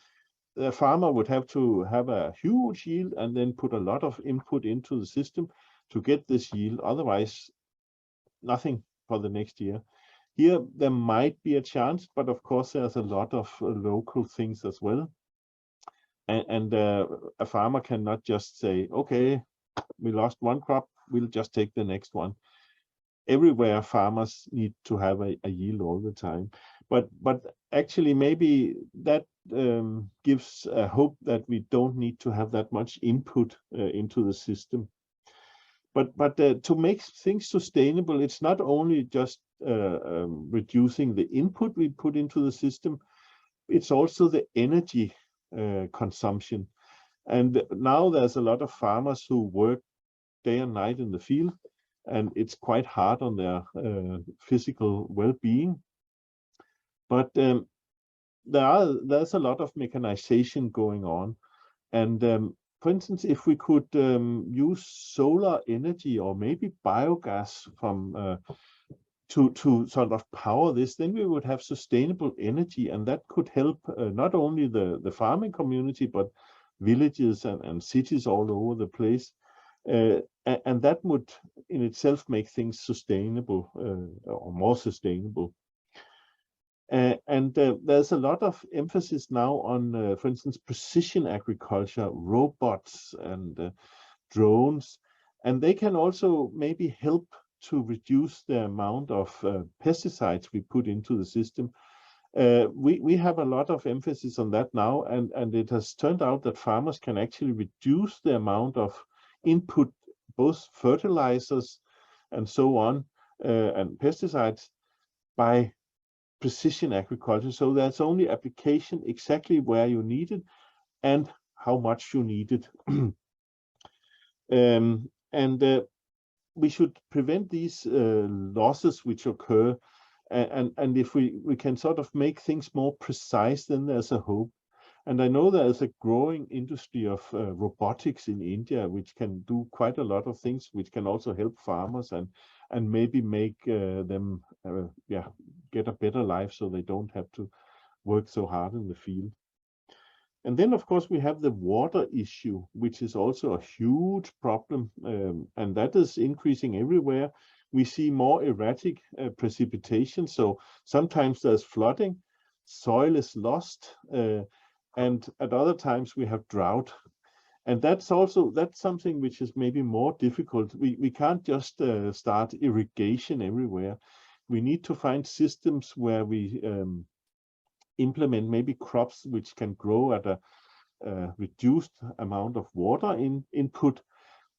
Speaker 4: The farmer would have to have a huge yield and then put a lot of input into the system to get this yield. Otherwise, nothing for the next year. Here, there might be a chance, but of course, there's a lot of local things as well. And a farmer cannot just say, okay, we lost 1 crop, we'll just take the next one. Everywhere, farmers need to have a yield all the time. But actually, maybe that gives a hope that we don't need to have that much input into the system. But to make things sustainable, it's not only just reducing the input we put into the system, it's also the energy consumption. And now there's a lot of farmers who work day and night in the field, and it's quite hard on their physical well-being. But there's a lot of mechanization going on. And for instance, if we could use solar energy or maybe biogas from to sort of power this, then we would have sustainable energy, and that could help not only the farming community, but villages and cities all over the place. And that would in itself make things sustainable or more sustainable. And there's a lot of emphasis now on, for instance, precision agriculture, robots and drones, and they can also maybe help to reduce the amount of pesticides we put into the system. We have a lot of emphasis on that now, and it has turned out that farmers can actually reduce the amount of input, both fertilizers and so on, and pesticides, by precision agriculture. So there's only application exactly where you need it and how much you need it. We should prevent these losses which occur. And if we can sort of make things more precise, then there's a hope. And I know there is a growing industry of robotics in India, which can do quite a lot of things, which can also help farmers and maybe make them get a better life, so they don't have to work so hard in the field. And then, of course, we have the water issue, which is also a huge problem, and that is increasing everywhere. We see more erratic precipitation, so sometimes there's flooding, soil is lost, and at other times we have drought. And that's something which is maybe more difficult. We can't just start irrigation everywhere. We need to find systems where we implement maybe crops which can grow at a reduced amount of water input,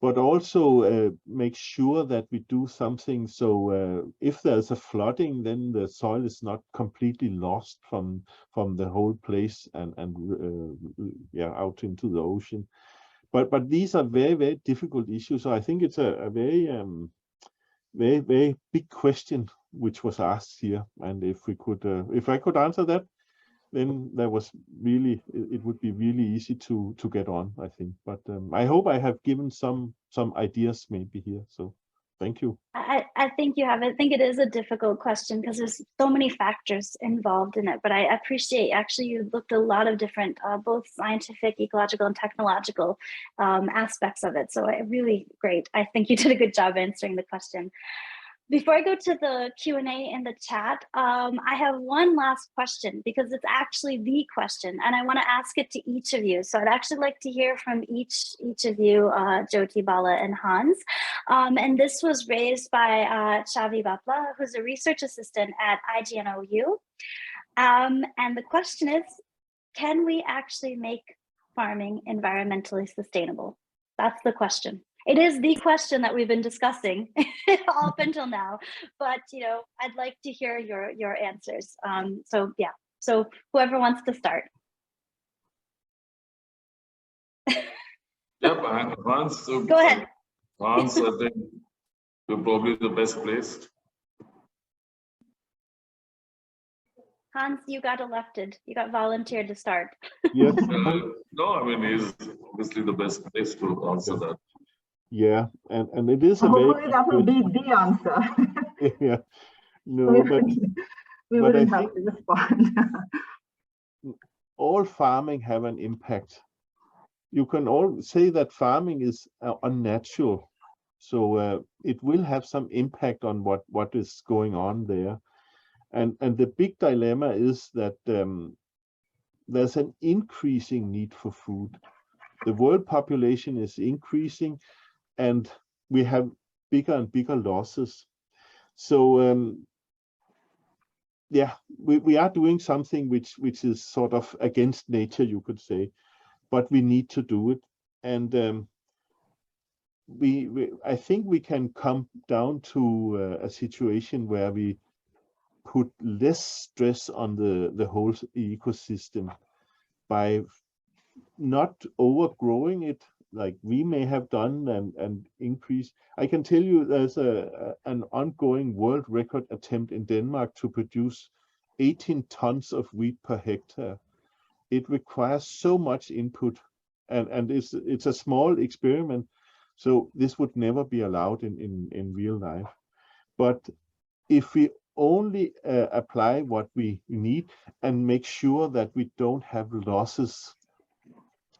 Speaker 4: but also make sure that we do something so if there's a flooding, then the soil is not completely lost from the whole place and out into the ocean. But these are very, very difficult issues. So I think it's a very very big question which was asked here, and if I could answer that, then there was really, it would be really easy to get on, I think. But I hope I have given some ideas maybe here. So thank you.
Speaker 1: I think you have. I think it is a difficult question because there's so many factors involved in it. But I appreciate, actually, you looked at a lot of different, both scientific, ecological, and technological aspects of it. So really great. I think you did a good job answering the question. Before I go to the Q&A in the chat, I have one last question because it's actually the question, and I want to ask it to each of you. So I'd actually like to hear from each of you, Jyoti, Bala, and Hans. And this was raised by Xavi Bapla, who's a research assistant at IGNOU. And the question is, can we actually make farming environmentally sustainable? That's the question. It is the question that we've been discussing up until now, but I'd like to hear your answers. So yeah, so whoever wants to start.
Speaker 2: Yep, Hans.
Speaker 1: Go ahead.
Speaker 2: Hans, I think you're probably the best placed.
Speaker 1: Hans, you got elected. You got volunteered to start.
Speaker 4: Yes.
Speaker 2: No, I mean, he's obviously the best place to answer that.
Speaker 4: Yeah, and it is a
Speaker 3: hopefully
Speaker 4: very
Speaker 3: that will be the answer.
Speaker 4: yeah, no, but
Speaker 3: we wouldn't have to respond.
Speaker 4: All farming have an impact. You can all say that farming is unnatural, so it will have some impact on what is going on there. And the big dilemma is that there's an increasing need for food. The world population is increasing, and we have bigger and bigger losses. So yeah, we are doing something which is sort of against nature, you could say, but we need to do it. And I think we can come down to a situation where we put less stress on the whole ecosystem by not overgrowing it like we may have done and increase. I can tell you there's an ongoing world record attempt in Denmark to produce 18 tons of wheat per hectare. It requires so much input, and it's a small experiment, so this would never be allowed in real life. But if we only apply what we need and make sure that we don't have losses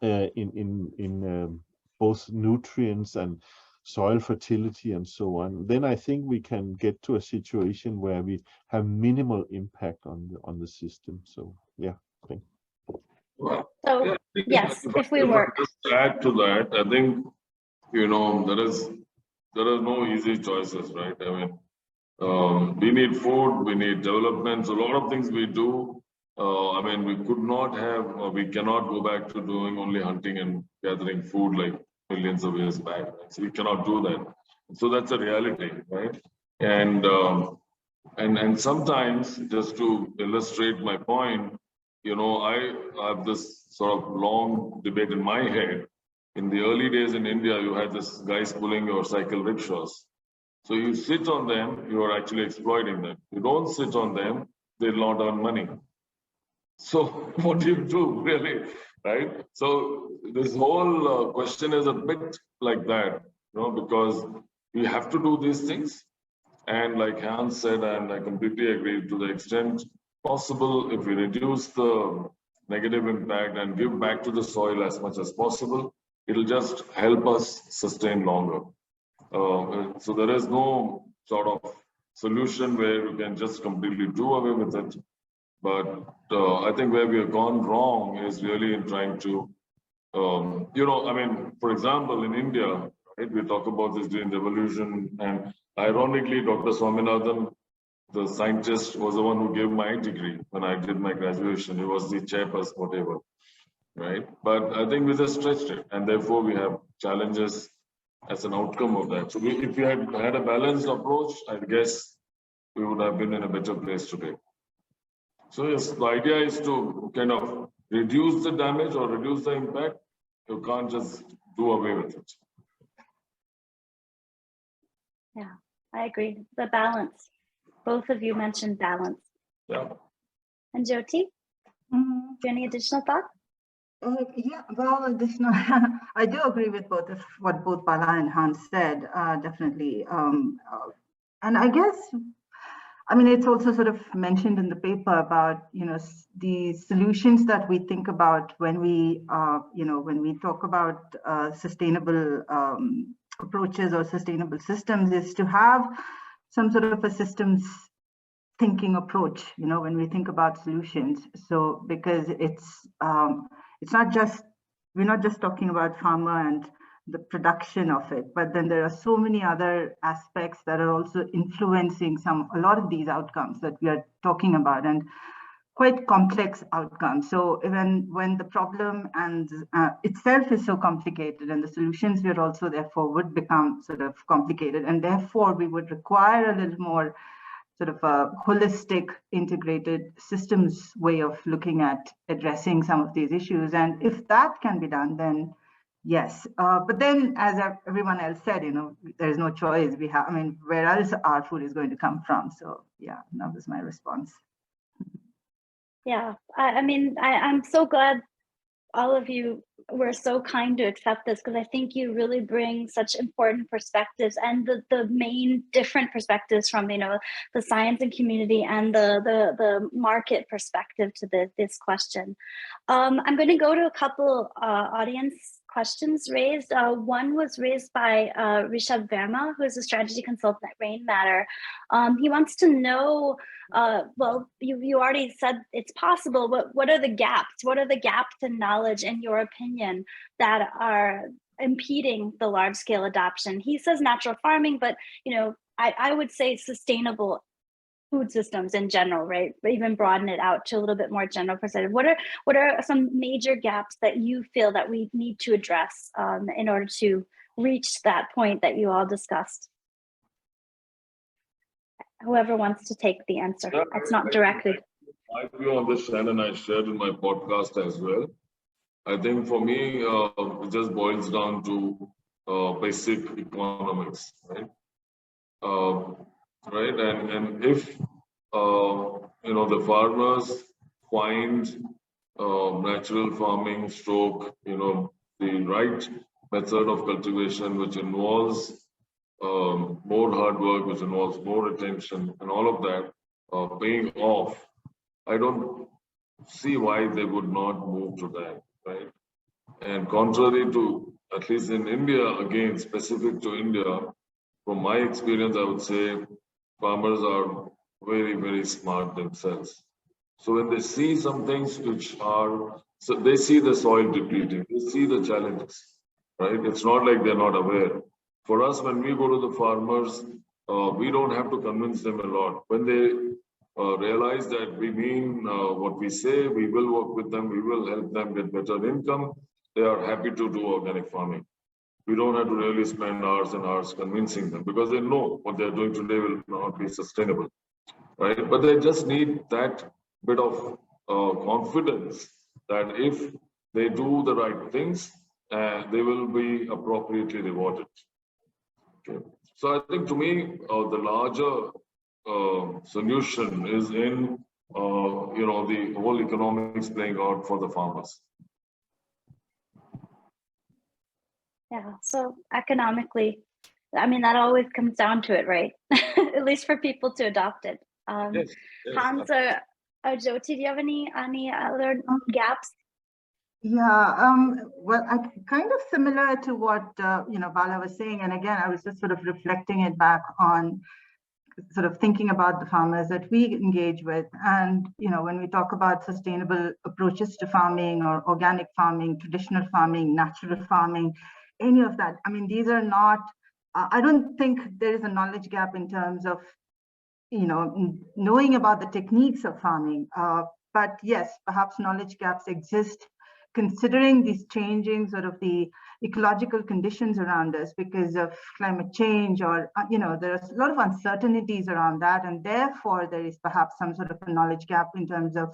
Speaker 4: in both nutrients and soil fertility and so on, then I think we can get to a situation where we have minimal impact on the system. So yeah, thank you.
Speaker 2: Well,
Speaker 1: So
Speaker 2: yeah,
Speaker 1: yes, if we were
Speaker 2: just to add to that, I think there are no easy choices, right? I mean, we need food, we need development. So a lot of things we do. I mean, we could not have, or we cannot go back to doing only hunting and gathering food like millions of years back. So we cannot do that. So that's a reality, right? And sometimes, just to illustrate my point, I have this sort of long debate in my head. In the early days in India, you had this guys pulling your cycle rickshaws. So you sit on them, you are actually exploiting them. You don't sit on them, they'll not earn money. So what do you do, really, right? So this whole question is a bit like that, because we have to do these things. And like Hans said, and I completely agree, to the extent possible, if we reduce the negative impact and give back to the soil as much as possible, it'll just help us sustain longer. So there is no sort of solution where you can just completely do away with it. But I think where we have gone wrong is really in trying to, I mean, for example, in India, right, we talk about this green revolution, and ironically, Dr. Swaminathan, the scientist, was the one who gave my degree when I did my graduation. He was the chairperson, whatever, right? But I think we just stretched it, and therefore we have challenges as an outcome of that. So if we had had a balanced approach, I guess we would have been in a better place today. So yes, the idea is to kind of reduce the damage or reduce the impact. You can't just do away with it.
Speaker 1: Yeah, I agree. The balance. Both of you mentioned balance.
Speaker 2: Yeah.
Speaker 1: And Jyoti, any additional thoughts?
Speaker 3: Yeah, well, additional, I do agree with both of what both Bala and Hans said, definitely. And I guess, I mean, it's also sort of mentioned in the paper about, the solutions that we think about when we, when we talk about sustainable approaches or sustainable systems, is to have some sort of a systems thinking approach, when we think about solutions. So because it's not just, we're not just talking about farmer and the production of it, but then there are so many other aspects that are also influencing a lot of these outcomes that we are talking about, and quite complex outcomes. So even when the problem and itself is so complicated, and the solutions we're also therefore would become sort of complicated, and therefore we would require a little more sort of a holistic, integrated systems way of looking at addressing some of these issues. And if that can be done, then yes. But then, as everyone else said, there's no choice. We have, I mean, where else our food is going to come from? So yeah, that was my response.
Speaker 1: Yeah, I mean, I'm so glad all of you were so kind to accept this, because I think you really bring such important perspectives, and the main different perspectives from the science and community and the market perspective to this question. I'm going to go to a couple audience questions raised. One was raised by Rishabh Verma, who is a strategy consultant at Rain Matter. He wants to know, well, you already said it's possible, but what are the gaps? What are the gaps in knowledge, in your opinion, that are impeding the large-scale adoption? He says natural farming, but I would say sustainable food systems in general, right? But even broaden it out to a little bit more general perspective. What are some major gaps that you feel that we need to address in order to reach that point that you all discussed? Whoever wants to take the answer. Yeah, it's not directed.
Speaker 2: My view on this, Shannon, I shared in my podcast as well. I think for me, it just boils down to basic economics, right? Right, and if the farmers find natural farming stroke, the right method of cultivation, which involves more hard work, which involves more attention, and all of that paying off, I don't see why they would not move to that, right? And contrary to, at least in India, again, specific to India, from my experience, I would say farmers are very, very smart themselves. So when they see some things which are, so they see the soil depleting, they see the challenges, right? It's not like they're not aware. For us, when we go to the farmers, we don't have to convince them a lot. When they realize that we mean what we say, we will work with them, we will help them get better income, they are happy to do organic farming. We don't have to really spend hours and hours convincing them, because they know what they're doing today will not be sustainable, right? But they just need that bit of confidence that if they do the right things, they will be appropriately rewarded. Okay. So I think to me, the larger solution is in the whole economics playing out for the farmers.
Speaker 1: Yeah, so economically, I mean, that always comes down to it, right? At least for people to adopt it.
Speaker 2: Yes,
Speaker 1: Hans or Jyoti, do you have any other gaps?
Speaker 3: Yeah, well, kind of similar to what Bala was saying, and again, I was just sort of reflecting it back on sort of thinking about the farmers that we engage with, and when we talk about sustainable approaches to farming or organic farming, traditional farming, natural farming, any of that. I mean, these are not. I don't think there is a knowledge gap in terms of knowing about the techniques of farming, but yes, perhaps knowledge gaps exist considering these changing sort of the ecological conditions around us because of climate change, or there's a lot of uncertainties around that, and therefore there is perhaps some sort of a knowledge gap in terms of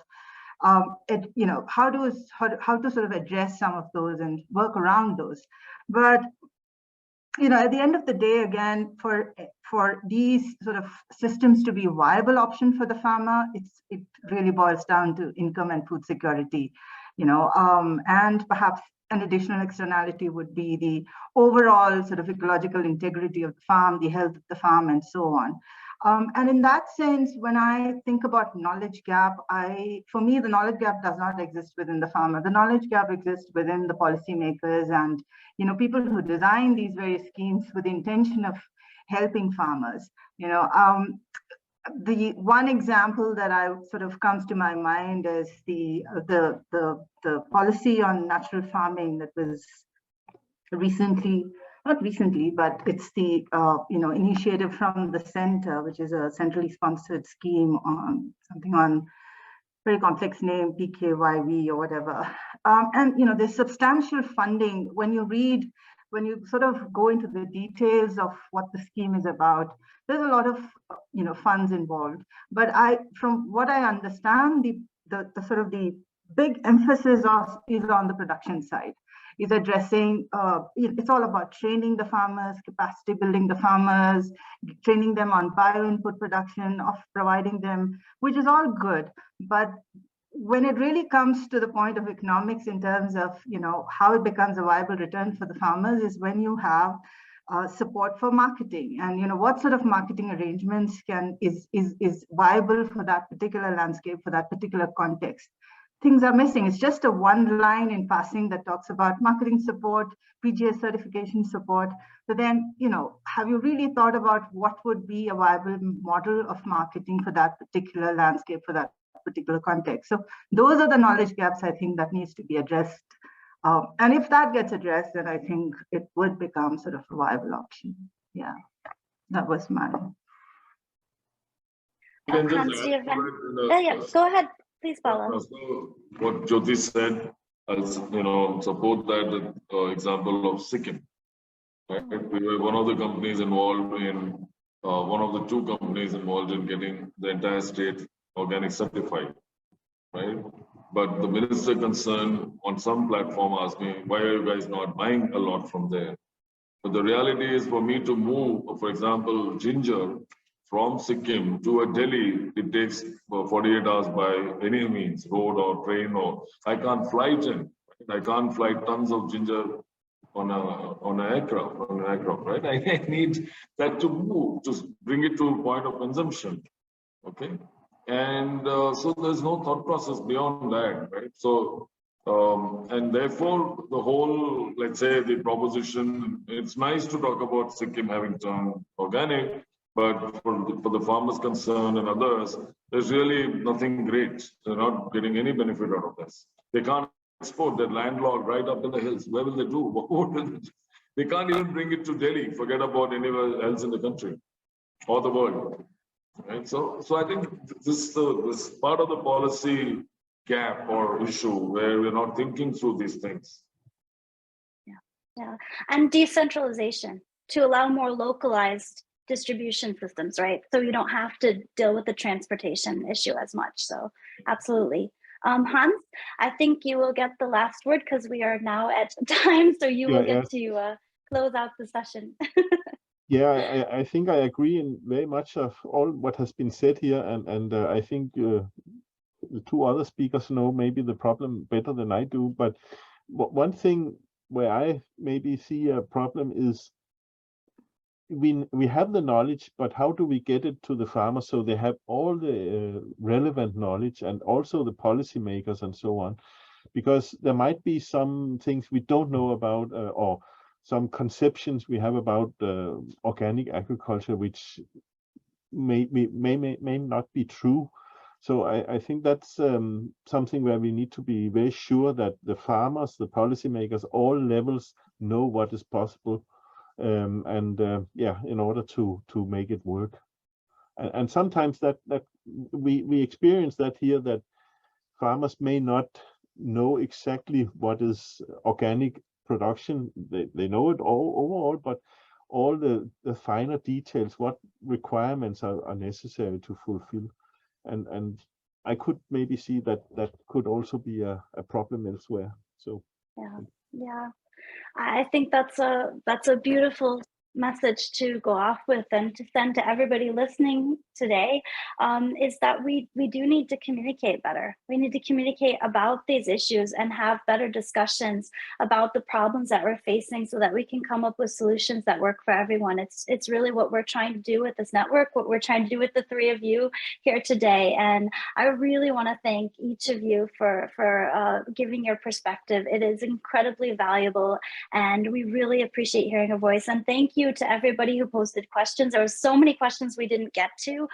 Speaker 3: how to sort of address some of those and work around those. But at the end of the day, again, for these sort of systems to be a viable option for the farmer, it really boils down to income and food security, and perhaps an additional externality would be the overall sort of ecological integrity of the farm, the health of the farm, and so on. And in that sense, when I think about knowledge gap, for me, the knowledge gap does not exist within the farmer. The knowledge gap exists within the policymakers and people who design these various schemes with the intention of helping farmers. The one example that sort of comes to my mind is the policy on natural farming that was not recently, but it's the initiative from the center, which is a centrally sponsored scheme on something on very complex name, PKYV or whatever. And there's substantial funding. When you sort of go into the details of what the scheme is about, there's a lot of funds involved. But from what I understand, the sort of the big emphasis is on the production side. Is addressing, it's all about training the farmers, capacity building the farmers, training them on bio-input production, of providing them, which is all good. But when it really comes to the point of economics in terms of, how it becomes a viable return for the farmers is when you have support for marketing, and what sort of marketing arrangements is viable for that particular landscape, for that particular context. Things are missing. It's just a one line in passing that talks about marketing support, PGS certification support. But then, have you really thought about what would be a viable model of marketing for that particular landscape, for that particular context? So those are the knowledge gaps I think that needs to be addressed. And if that gets addressed, then I think it would become sort of a viable option. Yeah, that was mine.
Speaker 1: Hans, do you have any? Go ahead. Please, Bala.
Speaker 2: So what Jyoti said, I'll support that example of Sikkim. Right? We were one of the companies involved in one of the two companies involved in getting the entire state organic certified. Right? But the minister concerned on some platform asked me, why are you guys not buying a lot from there? But the reality is, for me to move, for example, ginger from Sikkim to a Delhi, it takes 48 hours by any means, road or train, or I can't fly it in. I can't fly tons of ginger on an aircraft, right? I need that to move, to bring it to a point of consumption, okay? And so there's no thought process beyond that, right? So, and therefore the whole, let's say the proposition, it's nice to talk about Sikkim having turned organic, but for the farmers concerned and others, there's really nothing great. They're not getting any benefit out of this. They can't export. They're landlocked right up in the hills. Where will they do? What will they do? They can't even bring it to Delhi. Forget about anywhere else in the country or the world. Right? So I think this part of the policy gap or issue where we're not thinking through these things.
Speaker 1: Yeah, and decentralization to allow more localized distribution systems, right? So you don't have to deal with the transportation issue as much. So absolutely. Hans, I think you will get the last word because we are now at time. So you will get to close out the session.
Speaker 4: Yeah, I think I agree in very much of all what has been said here, and I think the two other speakers know maybe the problem better than I do, but one thing where I maybe see a problem is we have the knowledge, but how do we get it to the farmers so they have all the relevant knowledge, and also the policymakers and so on? Because there might be some things we don't know about, or some conceptions we have about organic agriculture which may not be true. So I think that's something where we need to be very sure that the farmers, the policymakers, all levels know what is possible, yeah, in order to make it work. And sometimes that we experience that here, that farmers may not know exactly what is organic production. They know it all overall, but all the finer details, what requirements are necessary to fulfill. And I could maybe see that could also be a problem elsewhere. So
Speaker 1: yeah, I think that's a beautiful message to go off with and to send to everybody listening today, is that we do need to communicate better. We need to communicate about these issues and have better discussions about the problems that we're facing so that we can come up with solutions that work for everyone. It's really what we're trying to do with this network, what we're trying to do with the three of you here today. And I really want to thank each of you for giving your perspective. It is incredibly valuable, and we really appreciate hearing a voice. And thank you to everybody who posted questions. There were so many questions we didn't get to.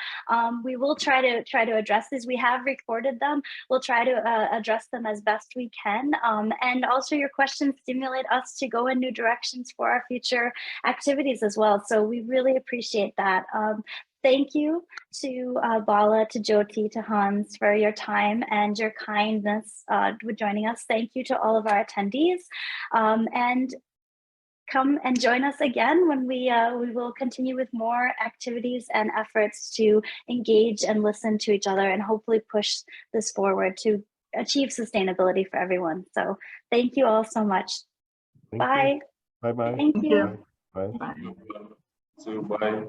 Speaker 1: We will try to address these. We have recorded them. We'll try to address them as best we can. And also your questions stimulate us to go in new directions for our future activities as well. So we really appreciate that. Thank you to Bala, to Jyoti, to Hans for your time and your kindness with joining us. Thank you to all of our attendees. And come and join us again when we will continue with more activities and efforts to engage and listen to each other and hopefully push this forward to achieve sustainability for everyone. So thank you all so much. Bye.
Speaker 4: Bye-bye.
Speaker 1: Thank you.
Speaker 4: Bye.
Speaker 3: Bye.
Speaker 2: So bye.